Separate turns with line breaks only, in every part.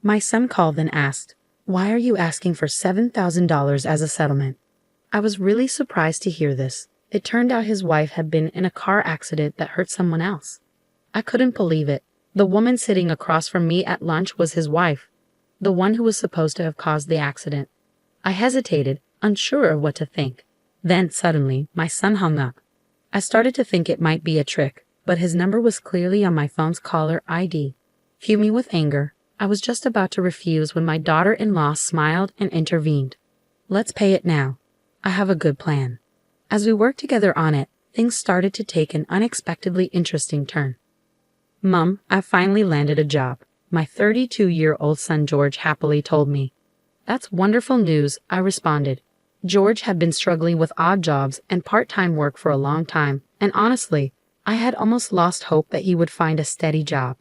My son called and asked, "Why are you asking for $7,000 as a settlement?" I was really surprised to hear this. It turned out his wife had been in a car accident that hurt someone else. I couldn't believe it. The woman sitting across from me at lunch was his wife, the one who was supposed to have caused the accident. I hesitated, unsure of what to think. Then, suddenly, my son hung up. I started to think it might be a trick, but his number was clearly on my phone's caller ID. Fuming with anger, I was just about to refuse when my daughter-in-law smiled and intervened. "Let's pay it now. I have a good plan." As we worked together on it, things started to take an unexpectedly interesting turn. "Mom, I finally landed a job," my 32-year-old son George happily told me. "That's wonderful news," I responded. George had been struggling with odd jobs and part-time work for a long time, and honestly, I had almost lost hope that he would find a steady job.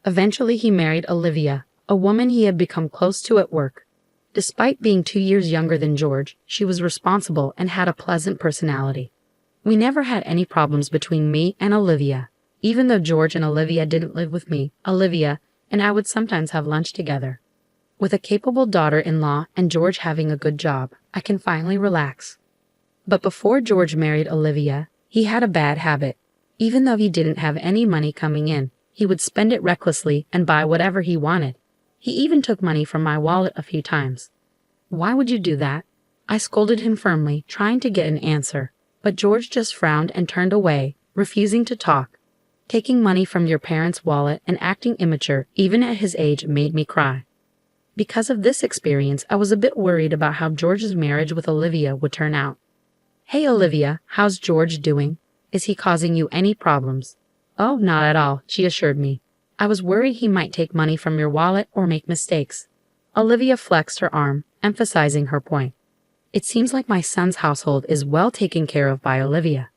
Eventually he married Olivia, a woman he had become close to at work. Despite being 2 years younger than George, she was responsible and had a pleasant personality. We never had any problems between me and Olivia. Even though George and Olivia didn't live with me, Olivia and I would sometimes have lunch together. With a capable daughter-in-law and George having a good job, I can finally relax. But before George married Olivia, he had a bad habit. Even though he didn't have any money coming in, he would spend it recklessly and buy whatever he wanted. He even took money from my wallet a few times. "Why would you do that?" I scolded him firmly, trying to get an answer, but George just frowned and turned away, refusing to talk. Taking money from your parents' wallet and acting immature, even at his age, made me cry. Because of this experience, I was a bit worried about how George's marriage with Olivia would turn out. "Hey Olivia, how's George doing? Is he causing you any problems?" "Oh, not at all," she assured me. "I was worried he might take money from your wallet or make mistakes." Olivia flexed her arm, emphasizing her point. "It seems like my son's household is well taken care of by Olivia."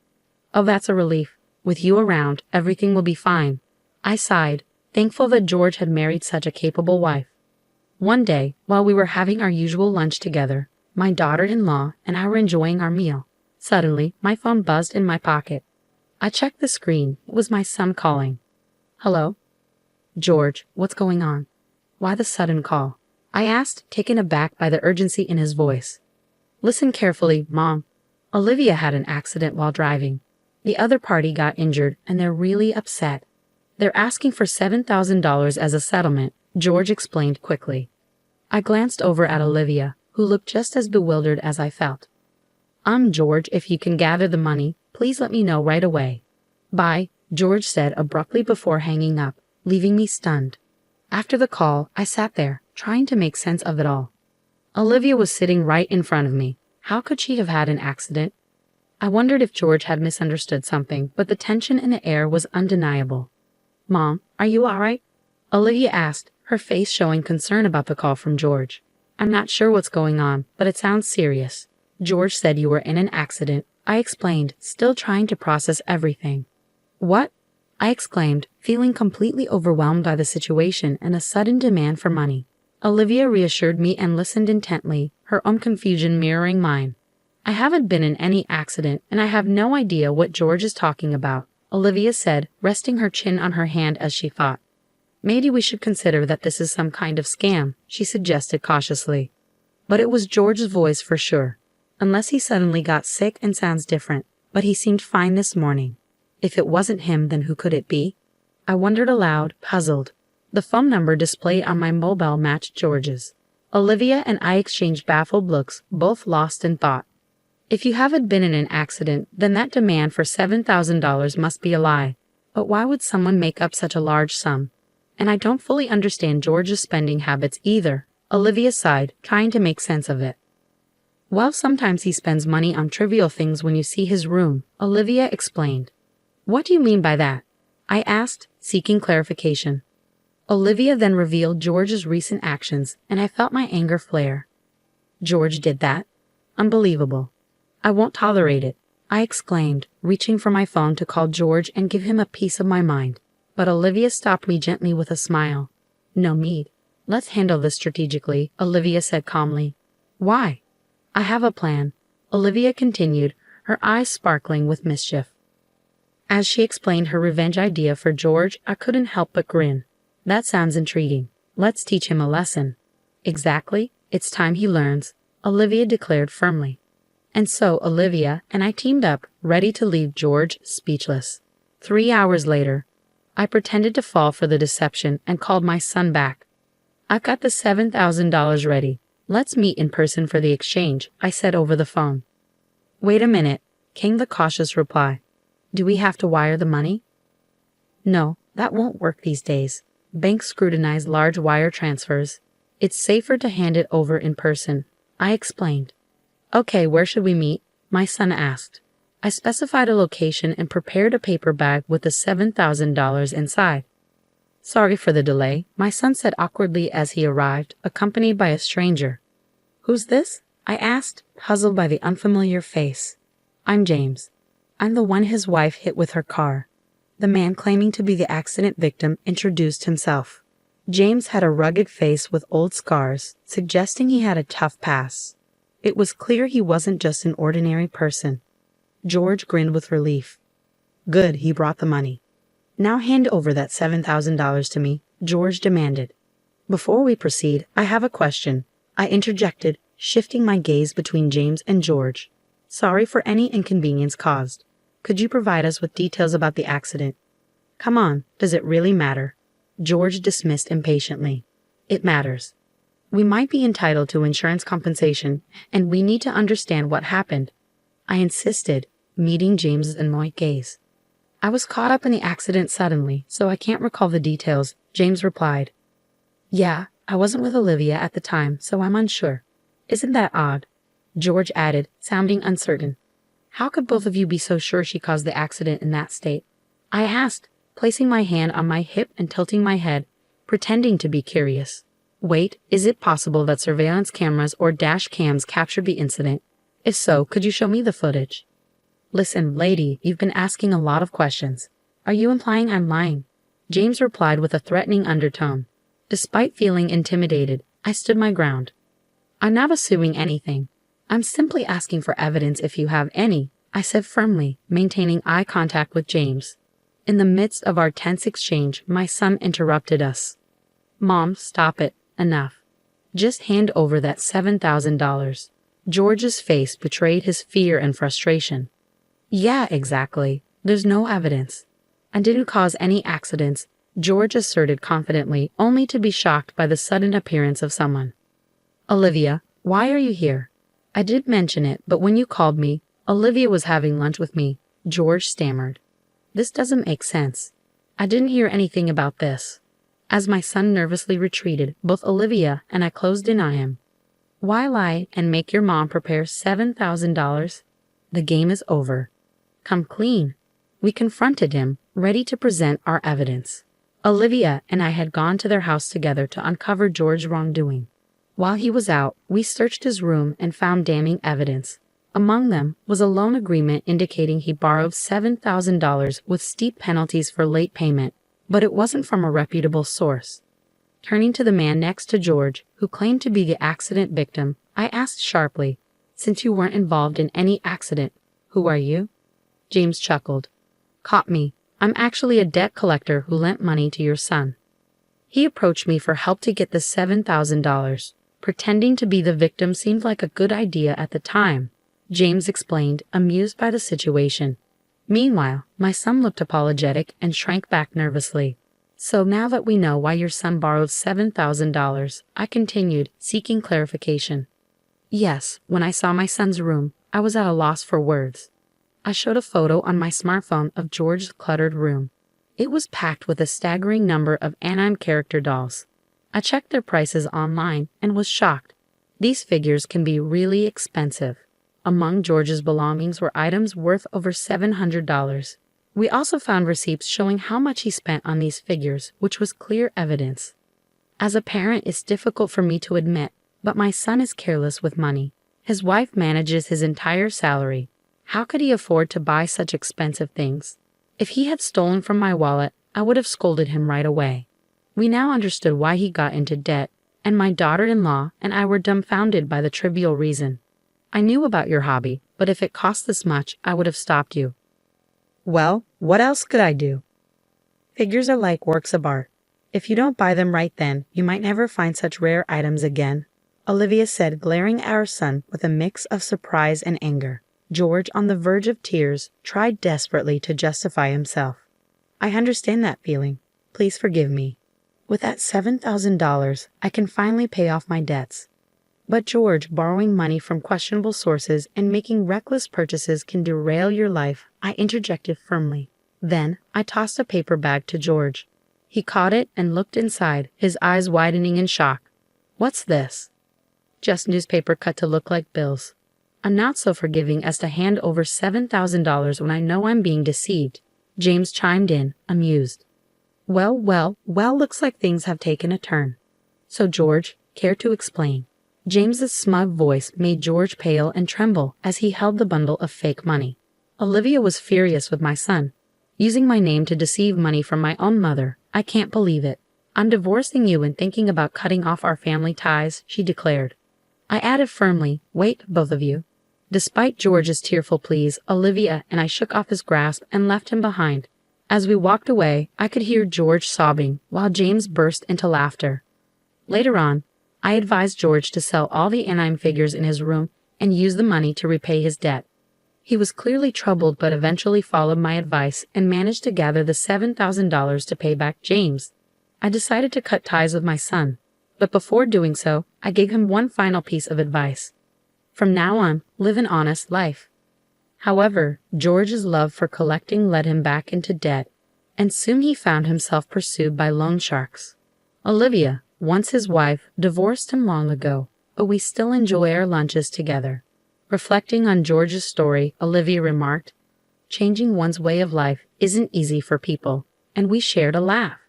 "Oh, that's a relief. With you around, everything will be fine." I sighed, thankful that George had married such a capable wife. One day, while we were having our usual lunch together, my daughter-in-law and I were enjoying our meal. Suddenly, my phone buzzed in my pocket. I checked the screen. It was my son calling. "Hello?" "George, what's going on? Why the sudden call?" I asked, taken aback by the urgency in his voice. "Listen carefully, Mom. Olivia had an accident while driving. The other party got injured, and they're really upset. They're asking for $7,000 as a settlement," George explained quickly. I glanced over at Olivia, who looked just as bewildered as I felt. George, if you can gather the money, please let me know right away." "Bye," George said abruptly before hanging up, leaving me stunned. After the call, I sat there, trying to make sense of it all. Olivia was sitting right in front of me. How could she have had an accident? I wondered if George had misunderstood something, but the tension in the air was undeniable. "Mom, are you all right?" Olivia asked, her face showing concern about the call from George. "I'm not sure what's going on, but it sounds serious. George said you were in an accident," I explained, still trying to process everything. "What?" I exclaimed, feeling completely overwhelmed by the situation and a sudden demand for money. Olivia reassured me and listened intently, her own confusion mirroring mine. "I haven't been in any accident, and I have no idea what George is talking about," Olivia said, resting her chin on her hand as she thought. "Maybe we should consider that this is some kind of scam," she suggested cautiously. But it was George's voice for sure. Unless he suddenly got sick and sounds different, but he seemed fine this morning. If it wasn't him, then who could it be? I wondered aloud, puzzled. The phone number displayed on my mobile matched George's. Olivia and I exchanged baffled looks, both lost in thought. If you haven't been in an accident, then that demand for $7,000 must be a lie. But why would someone make up such a large sum? And I don't fully understand George's spending habits either, Olivia sighed, trying to make sense of it. "Well, sometimes he spends money on trivial things when you see his room," Olivia explained. "What do you mean by that?" I asked, seeking clarification. Olivia then revealed George's recent actions, and I felt my anger flare. "George did that? Unbelievable. I won't tolerate it," I exclaimed, reaching for my phone to call George and give him a piece of my mind. But Olivia stopped me gently with a smile. "No need. Let's handle this strategically," Olivia said calmly. "Why?" "I have a plan," Olivia continued, her eyes sparkling with mischief. As she explained her revenge idea for George, I couldn't help but grin. "That sounds intriguing. Let's teach him a lesson. Exactly, it's time he learns, Olivia declared firmly. And so Olivia and I teamed up, ready to leave George speechless. 3 hours later, I pretended to fall for the deception and called my son back. I've got the $7,000 ready. Let's meet in person for the exchange, I said over the phone. Wait a minute, came the cautious reply. Do we have to wire the money? No, that won't work these days. Banks scrutinize large wire transfers. It's safer to hand it over in person, I explained. Okay, where should we meet? My son asked. I specified a location and prepared a paper bag with the $7,000 inside. Sorry for the delay, my son said awkwardly as he arrived, accompanied by a stranger. Who's this? I asked, puzzled by the unfamiliar face. I'm James. I'm the one his wife hit with her car. The man claiming to be the accident victim introduced himself. James had a rugged face with old scars, suggesting he had a tough past. It was clear he wasn't just an ordinary person. George grinned with relief. Good, he brought the money. Now hand over that $7,000 to me, George demanded. Before we proceed, I have a question, I interjected, shifting my gaze between James and George. Sorry for any inconvenience caused. Could you provide us with details about the accident? Come on, does it really matter? George dismissed impatiently. It matters. We might be entitled to insurance compensation, and we need to understand what happened. I insisted, meeting James's annoyed gaze. I was caught up in the accident suddenly, so I can't recall the details, James replied. Yeah, I wasn't with Olivia at the time, so I'm unsure. Isn't that odd? George added, sounding uncertain. How could both of you be so sure she caused the accident in that state? I asked, placing my hand on my hip and tilting my head, pretending to be curious. Wait, is it possible that surveillance cameras or dash cams captured the incident? If so, could you show me the footage? Listen, lady, you've been asking a lot of questions. Are you implying I'm lying? James replied with a threatening undertone. Despite feeling intimidated, I stood my ground. I'm not assuming anything. I'm simply asking for evidence if you have any, I said firmly, maintaining eye contact with James. In the midst of our tense exchange, my son interrupted us. Mom, stop it. Enough. Just hand over that $7,000. George's face betrayed his fear and frustration. Yeah, exactly. There's no evidence. I didn't cause any accidents, George asserted confidently, only to be shocked by the sudden appearance of someone. Olivia, why are you here? I did mention it, but when you called me, Olivia was having lunch with me, George stammered. This doesn't make sense. I didn't hear anything about this. As my son nervously retreated, both Olivia and I closed in on him. Why lie and make your mom prepare $7,000? The game is over. Come clean. We confronted him, ready to present our evidence. Olivia and I had gone to their house together to uncover George's wrongdoing. While he was out, we searched his room and found damning evidence. Among them was a loan agreement indicating he borrowed $7,000 with steep penalties for late payment, but it wasn't from a reputable source. Turning to the man next to George, who claimed to be the accident victim, I asked sharply, Since you weren't involved in any accident, who are you? James chuckled. Caught me. I'm actually a debt collector who lent money to your son. He approached me for help to get the $7,000. Pretending to be the victim seemed like a good idea at the time, James explained, amused by the situation. Meanwhile, my son looked apologetic and shrank back nervously. So now that we know why your son borrowed $7,000, I continued, seeking clarification. Yes, when I saw my son's room, I was at a loss for words. I showed a photo on my smartphone of George's cluttered room. It was packed with a staggering number of anime character dolls. I checked their prices online and was shocked. These figures can be really expensive. Among George's belongings were items worth over $700. We also found receipts showing how much he spent on these figures, which was clear evidence. As a parent, it's difficult for me to admit, but my son is careless with money. His wife manages his entire salary. How could he afford to buy such expensive things? If he had stolen from my wallet, I would have scolded him right away. We now understood why he got into debt, and my daughter-in-law and I were dumbfounded by the trivial reason. I knew about your hobby, but if it cost this much, I would have stopped you. Well, what else could I do? Figures are like works of art. If you don't buy them right then, you might never find such rare items again, Olivia said, glaring at her son with a mix of surprise and anger. George, on the verge of tears, tried desperately to justify himself. I understand that feeling. Please forgive me. With that $7,000, I can finally pay off my debts. But George, borrowing money from questionable sources and making reckless purchases can derail your life, I interjected firmly. Then, I tossed a paper bag to George. He caught it and looked inside, his eyes widening in shock. What's this? Just newspaper cut to look like bills. I'm not so forgiving as to hand over $7,000 when I know I'm being deceived, James chimed in, amused. Well, looks like things have taken a turn. So George, care to explain? James's smug voice made George pale and tremble as he held the bundle of fake money. Olivia was furious with my son. Using my name to deceive money from my own mother. I can't believe it. I'm divorcing you and thinking about cutting off our family ties, she declared. I added firmly, wait, both of you. Despite George's tearful pleas, Olivia and I shook off his grasp and left him behind. As we walked away, I could hear George sobbing while James burst into laughter. Later on, I advised George to sell all the anime figures in his room and use the money to repay his debt. He was clearly troubled but eventually followed my advice and managed to gather the $7,000 to pay back James. I decided to cut ties with my son, but before doing so, I gave him one final piece of advice. From now on, live an honest life. However, George's love for collecting led him back into debt, and soon he found himself pursued by loan sharks. Olivia, once his wife, divorced him long ago, but we still enjoy our lunches together. Reflecting on George's story, Olivia remarked, changing one's way of life isn't easy for people, and we shared a laugh.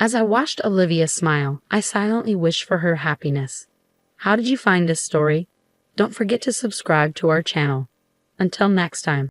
As I watched Olivia smile, I silently wished for her happiness. How did you find this story? Don't forget to subscribe to our channel. Until next time.